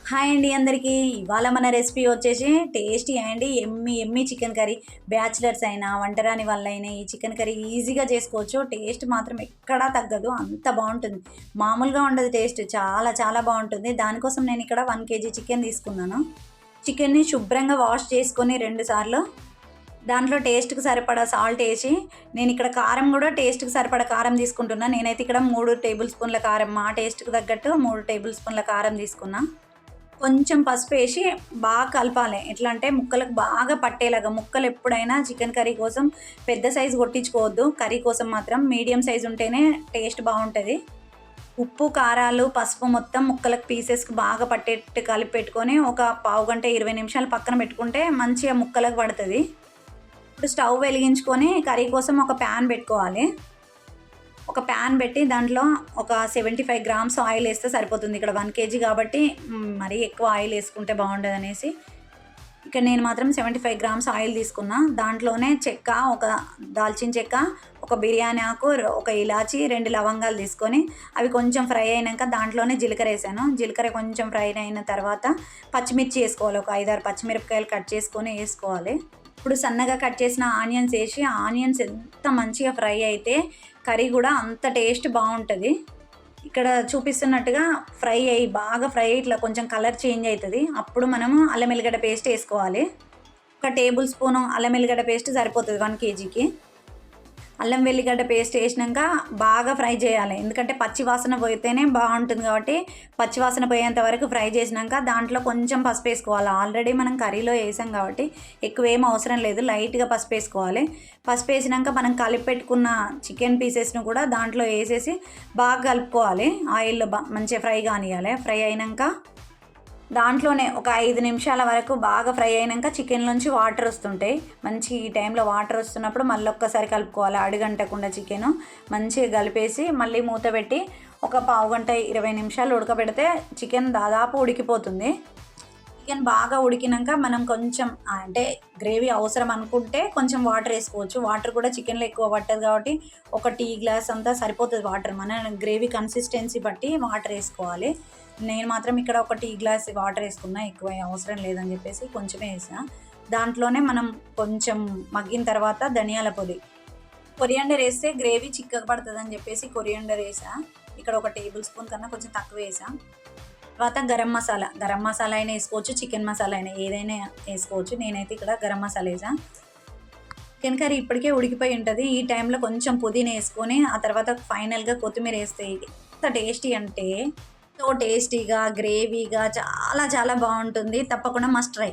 Hi అండి అందరికీ. ఇవాళ మన రెసిపీ వచ్చేసి టేస్టీ అండి ఎమ్మి ఎమ్మి చికెన్ కర్రీ. బ్యాచిలర్స్ అయినా వంటరాని వాళ్ళైనా ఈ చికెన్ కర్రీ ఈజీగా చేసుకోవచ్చు. టేస్ట్ మాత్రం ఎక్కడా తగ్గదు, అంత బాగుంటుంది. మామూలుగా ఉండదు టేస్ట్, చాలా చాలా బాగుంటుంది. దానికోసం నేను ఇక్కడ 1 కేజీ చికెన్ తీసుకున్నాను. చికెన్ని శుభ్రంగా వాష్ చేసుకొని 2 సార్లు దాంట్లో టేస్ట్కి సరిపడా సాల్ట్ వేసి, నేను ఇక్కడ కారం కూడా టేస్ట్కి సరిపడా కారం తీసుకుంటున్నాను. నేనైతే ఇక్కడ 3 టేబుల్ స్పూన్ల కారం, మా టేస్ట్కి తగ్గట్టు 3 టేబుల్ స్పూన్ల కారం తీసుకున్నా. కొంచెం పసుపు వేసి బాగా కలపాలి. ఎట్లా అంటే ముక్కలకు బాగా పట్టేలాగా. ముక్కలు ఎప్పుడైనా చికెన్ కర్రీ కోసం పెద్ద సైజు కొట్టించుకోవద్దు, కర్రీ కోసం మాత్రం మీడియం సైజు ఉంటేనే టేస్ట్ బాగుంటుంది. ఉప్పు, కారాలు, పసుపు మొత్తం ముక్కలకు పీసెస్కి బాగా పట్టేట్టు కలిపి పెట్టుకొని ఒక పావు గంట 20 నిమిషాలు పక్కన పెట్టుకుంటే మంచిగా ముక్కలకు పడుతుంది. ఇప్పుడు స్టవ్ వెలిగించుకొని కర్రీ కోసం ఒక ప్యాన్ పెట్టుకోవాలి. ఒక ప్యాన్ పెట్టి దాంట్లో ఒక 75 గ్రామ్స్ ఆయిల్ వేస్తే సరిపోతుంది. ఇక్కడ 1 కేజీ కాబట్టి మరీ ఎక్కువ ఆయిల్ వేసుకుంటే బాగుండదు అనేసి ఇక్కడ నేను మాత్రం 75 గ్రామ్స్ ఆయిల్ తీసుకున్నా. దాంట్లోనే చెక్క, ఒక దాల్చిన చెక్క, ఒక బిర్యానీ ఆకు, ఒక ఇలాచి, 2 లవంగాలు తీసుకొని అవి కొంచెం ఫ్రై అయినాక దాంట్లోనే జీలకర్ర వేసాను. జీలకర్ర కొంచెం ఫ్రై అయిన తర్వాత పచ్చిమిర్చి వేసుకోవాలి. ఒక 5-6 పచ్చిమిరపకాయలు కట్ చేసుకొని వేసుకోవాలి. ఇప్పుడు సన్నగా కట్ చేసిన ఆనియన్స్ వేసి, ఆనియన్స్ ఎంత మంచిగా ఫ్రై అయితే కర్రీ కూడా అంత టేస్ట్ బాగుంటుంది. ఇక్కడ చూపిస్తున్నట్టుగా బాగా ఫ్రై అయ్యి ఇట్లా కొంచెం కలర్ చేంజ్ అవుతుంది. అప్పుడు మనము అల్లం ఎల్లిగడ్డ పేస్ట్ వేసుకోవాలి. ఒక టేబుల్ స్పూను అల్లం ఎల్లిగడ్డ పేస్ట్ సరిపోతుంది 1 కేజీకి. అల్లం వెల్లిగడ్డ పేస్ట్ వేసినాక బాగా ఫ్రై చేయాలి. ఎందుకంటే పచ్చి వాసన పోయితేనే బాగుంటుంది కాబట్టి పచ్చి వాసన పోయేంత వరకు ఫ్రై చేసినాక దాంట్లో కొంచెం పసుపు వేసుకోవాలి. ఆల్రెడీ మనం కర్రీలో వేసాం కాబట్టి ఎక్కువ ఏం అవసరం లేదు, లైట్గా పసుపు వేసుకోవాలి. పసుపు వేసినాక మనం కలిపి పెట్టుకున్న చికెన్ పీసెస్ను కూడా దాంట్లో వేసేసి బాగా కలుపుకోవాలి. ఆయిల్లో మంచిగా ఫ్రై కానియాలి. ఫ్రై అయినాక దాంట్లోనే ఒక 5 నిమిషాల వరకు బాగా ఫ్రై అయినాక చికెన్లోంచి వాటర్ వస్తుంటాయి. మంచి ఈ టైంలో వాటర్ వస్తున్నప్పుడు మళ్ళీ ఒక్కసారి కలుపుకోవాలి. అడుగంటకుండా చికెను మంచిగా కలిపేసి మళ్ళీ మూత పెట్టి ఒక పావు గంట 20 నిమిషాలు ఉడకబెడితే చికెన్ దాదాపు ఉడికిపోతుంది. చికెన్ బాగా ఉడికినాక మనం కొంచెం అంటే గ్రేవీ అవసరం అనుకుంటే కొంచెం వాటర్ వేసుకోవచ్చు. వాటర్ కూడా చికెన్లో ఎక్కువ పట్టదు కాబట్టి ఒక టీ గ్లాస్ అంతా సరిపోతుంది వాటర్. మన గ్రేవీ కన్సిస్టెన్సీ బట్టి వాటర్ వేసుకోవాలి. నేను మాత్రం ఇక్కడ ఒక టీ గ్లాస్ వాటర్ వేసుకున్నా, ఎక్కువ అవసరం లేదని చెప్పేసి కొంచెమే వేసా. దాంట్లోనే మనం కొంచెం మగ్గిన తర్వాత ధనియాల పొడి, కొరియాండర్ వేస్తే గ్రేవీ చిక్కగా పడుతుంది అని చెప్పేసి కొరియాండర్ వేసా. ఇక్కడ ఒక టేబుల్ స్పూన్ కన్నా కొంచెం తక్కువ వేసా. తర్వాత గరం మసాలా అయినా వేసుకోవచ్చు, చికెన్ మసాలా అయినా ఏదైనా వేసుకోవచ్చు. నేనైతే ఇక్కడ గరం మసాలా వేసా. చికెన్ కర్రీ ఇప్పటికే ఉడికిపోయి ఉంటుంది. ఈ టైంలో కొంచెం పుదీనా వేసుకొని ఆ తర్వాత ఫైనల్గా కొత్తిమీర వేస్తే ఎంత టేస్టీ అంటే టేస్టీగా, గ్రేవీగా చాలా చాలా బాగుంటుంది. తప్పకుండా మస్ట్ ట్రై.